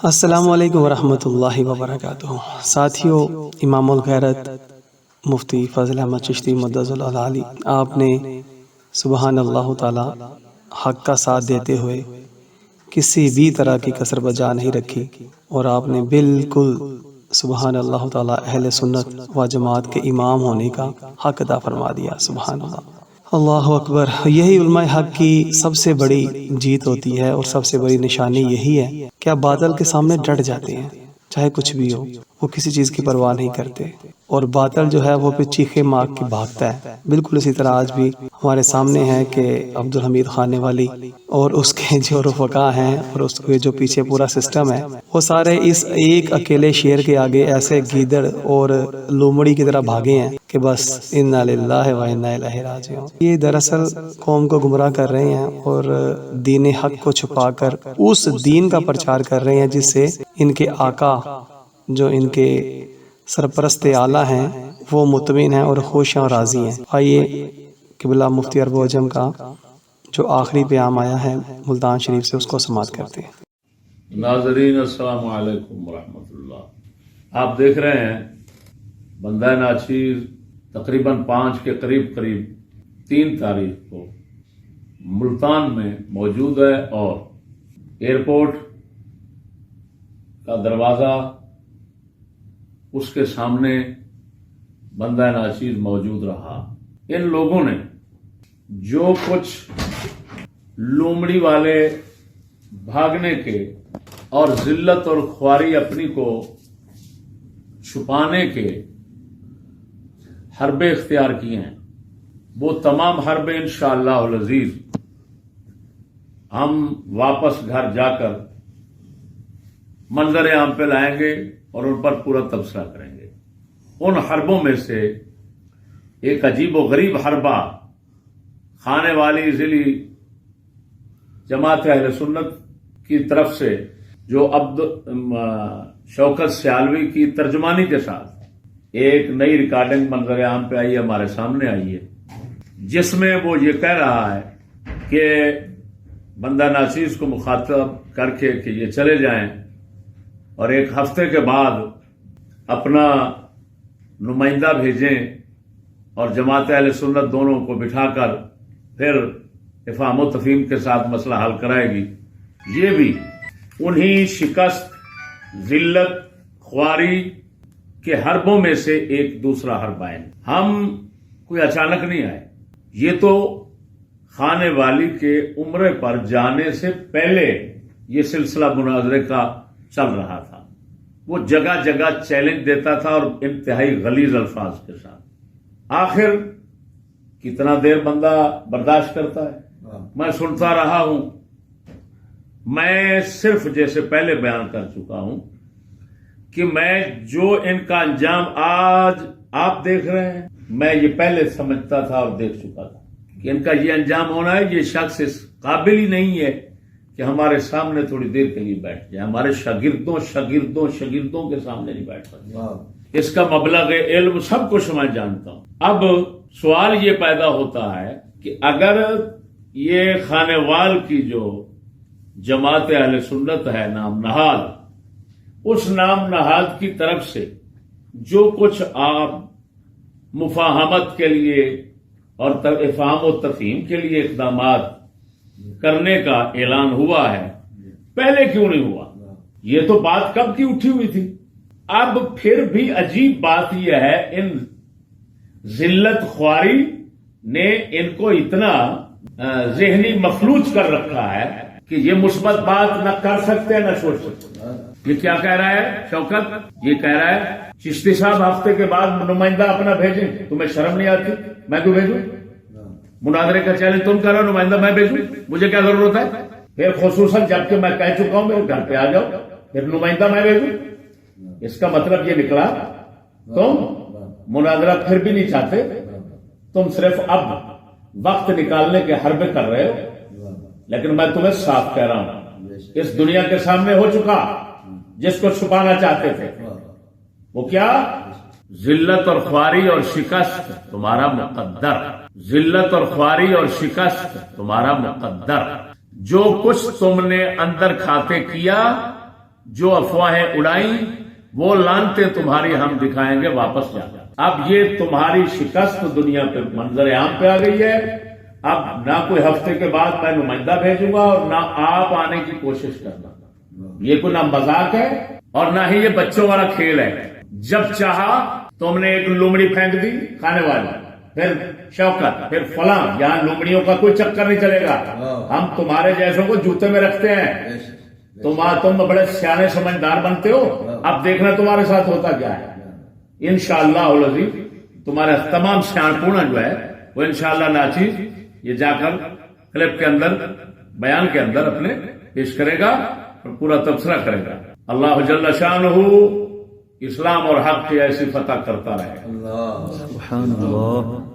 السلام علیکم ورحمۃ اللہ وبرکاتہ۔ ساتھیو، امام الغیرت مفتی فضل احمد چشتی مدظ العلی، آپ نے سبحان اللہ تعالی حق کا ساتھ دیتے ہوئے کسی بھی طرح کی کسر بجا نہیں رکھی، اور آپ نے بالکل سبحان اللہ تعالی اہل سنت و جماعت کے امام ہونے کا حق ادا فرما دیا۔ سبحان اللہ، اللہ اکبر۔ یہی علماء حق کی سب سے بڑی جیت ہوتی ہے، اور سب سے بڑی نشانی یہی ہے کہ آپ باطل کے سامنے ڈٹ جاتے ہیں، چاہے کچھ بھی ہو، وہ کسی چیز کی پرواہ نہیں کرتے، اور باطل جو ہے وہ پہ چیخے مار کے بھاگتا ہے۔ بالکل اسی طرح آج بھی ہمارے سامنے ہے کہ عبدالحمید خانے والی اور اس کے جو رفقا ہیں، اور اس کے جو پیچھے پورا سسٹم ہے، وہ سارے اس ایک اکیلے شیر کے آگے ایسے گیدڑ اور لومڑی کی طرح بھاگے ہیں کہ بس انا للہ و انا الیہ راجعون۔ یہ دراصل قوم کو گمراہ کر رہے ہیں، اور دین حق کو چھپا کر اس دین کا پرچار کر رہے ہیں جس سے ان کے آقا، جو ان کے سرپرست اعلیٰ ہیں، وہ مطمئن ہیں اور خوش ہیں اور راضی ہیں۔ آئیے قبلہ مفتی عرب و عجم کا جو آخری پیام آیا ہے ملتان شریف سے، اس کو سماعت کرتے ہیں۔ ناظرین السلام علیکم ورحمۃ اللہ۔ آپ دیکھ رہے ہیں بندہ ناچیر تقریباً 5 کے قریب 3 تاریخ کو ملتان میں موجود ہے، اور ایئرپورٹ کا دروازہ اس کے سامنے بندہ ناچیر موجود رہا۔ ان لوگوں نے جو کچھ لومڑی والے بھاگنے کے اور ذلت اور خواری اپنی کو چھپانے کے حربے اختیار کیے ہیں، وہ تمام حربے انشاءاللہ العزیز ہم واپس گھر جا کر منظر عام پہ لائیں گے اور ان پر پورا تبصرہ کریں گے۔ ان حربوں میں سے ایک عجیب و غریب حربہ خانے والی ضلعی جماعت اہل سنت کی طرف سے، جو شوکت سیالوی کی ترجمانی کے ساتھ ایک نئی ریکارڈنگ منظر عام پہ آئی ہے، ہمارے سامنے آئی ہے، جس میں وہ یہ کہہ رہا ہے کہ بندہ ناچیز کو مخاطب کر کے کہ یہ چلے جائیں، اور 1 ہفتے کے بعد اپنا نمائندہ بھیجیں، اور جماعت اہل سنت دونوں کو بٹھا کر پھر افہام و تفہیم کے ساتھ مسئلہ حل کرائے گی۔ یہ بھی انہی شکست، ذلت، خواری کے حربوں میں سے ایک دوسرا حرب ہے۔ ہم کوئی اچانک نہیں آئے، یہ تو خانے والی کے عمرے پر جانے سے پہلے یہ سلسلہ مناظرے کا چل رہا تھا۔ وہ جگہ جگہ چیلنج دیتا تھا، اور انتہائی غلیظ الفاظ کے ساتھ۔ آخر کتنا دیر بندہ برداشت کرتا ہے؟ میں سنتا رہا ہوں۔ میں صرف جیسے پہلے بیان کر چکا ہوں کہ میں جو ان کا انجام آج آپ دیکھ رہے ہیں، میں یہ پہلے سمجھتا تھا اور دیکھ چکا تھا کہ ان کا یہ انجام ہونا ہے۔ یہ شخص اس قابل ہی نہیں ہے کہ ہمارے سامنے تھوڑی دیر کے لیے بیٹھ جائے، ہمارے شاگردوں کے سامنے نہیں بیٹھ سکتا۔ اس کا مبلغ علم سب کچھ میں جانتا ہوں۔ اب سوال یہ پیدا ہوتا ہے کہ اگر یہ خانے وال کی جو جماعت اہل سنت ہے نام نہاد، اس نام نہاد کی طرف سے جو کچھ آپ مفاہمت کے لیے اور افہام و تفہیم کے لیے اقدامات کرنے کا اعلان ہوا ہے، پہلے کیوں نہیں ہوا؟ یہ تو بات کب کی اٹھی ہوئی تھی۔ اب پھر بھی عجیب بات یہ ہے، ان ذلت خواری نے ان کو اتنا ذہنی مفلوج کر رکھا ہے کہ یہ مثبت بات نہ کر سکتے نہ سوچ سکتے۔ یہ کیا کہہ رہا ہے شوکت؟ یہ کہہ رہا ہے چشتی صاحب ہفتے کے بعد نمائندہ اپنا بھیجیں، تمہیں شرم نہیں آتی؟ میں کیوں بھیجوں؟ مناظرے کا چیلنج تم کرو، نمائندہ میں بھیجوں، مجھے کیا ضرورت ہے؟ پھر خصوصاً جبکہ میں کہہ چکا ہوں میرے گھر پہ آ جاؤ، پھر نمائندہ میں بھیجوں۔ اس کا مطلب یہ نکلا تم مناظرہ پھر بھی نہیں چاہتے، تم صرف اب وقت نکالنے کے حربے کر رہے ہو۔ لیکن میں تمہیں صاف کہہ رہا ہوں، اس دنیا کے سامنے ہو چکا جس کو چھپانا چاہتے تھے۔ وہ کیا؟ ذلت اور خواری اور شکست تمہارا مقدر، ذلت اور خواری اور شکست تمہارا مقدر۔ جو کچھ تم نے اندر کھاتے کیا جو افواہیں اڑائیں وہ لانتے تمہاری ہم دکھائیں گے واپس جا. اب یہ تمہاری شکست دنیا پہ منظر عام پہ آ گئی ہے. اب نہ کوئی ہفتے کے بعد میں نمائندہ بھیجوں گا اور نہ آپ آنے کی کوشش کرنا. یہ کوئی نہ مذاق ہے اور نہ ہی یہ بچوں والا کھیل ہے. جب چاہا تم نے ایک لومڑی پھینک دی کھانے والی، پھر شوکت، پھر فلاں. یہاں لومڑیوں کا کوئی چکر نہیں چلے گا. ہم تمہارے جیسوں کو جوتے میں رکھتے ہیں. تم بڑے سیانے سمجھدار بنتے ہو. اب دیکھنا تمہارے ساتھ ہوتا کیا ہے. انشاءاللہ العزیز تمہارے تمام سیاح پونا جو ہے وہ انشاءاللہ ناچیز یہ جا کر کلپ کے اندر بیان کے اندر اپنے پیش کرے گا اور پورا تبصرہ کرے گا. اللہ جل شانہ اسلام اور حق کی ایسی فتح کرتا رہے. سبحان اللہ.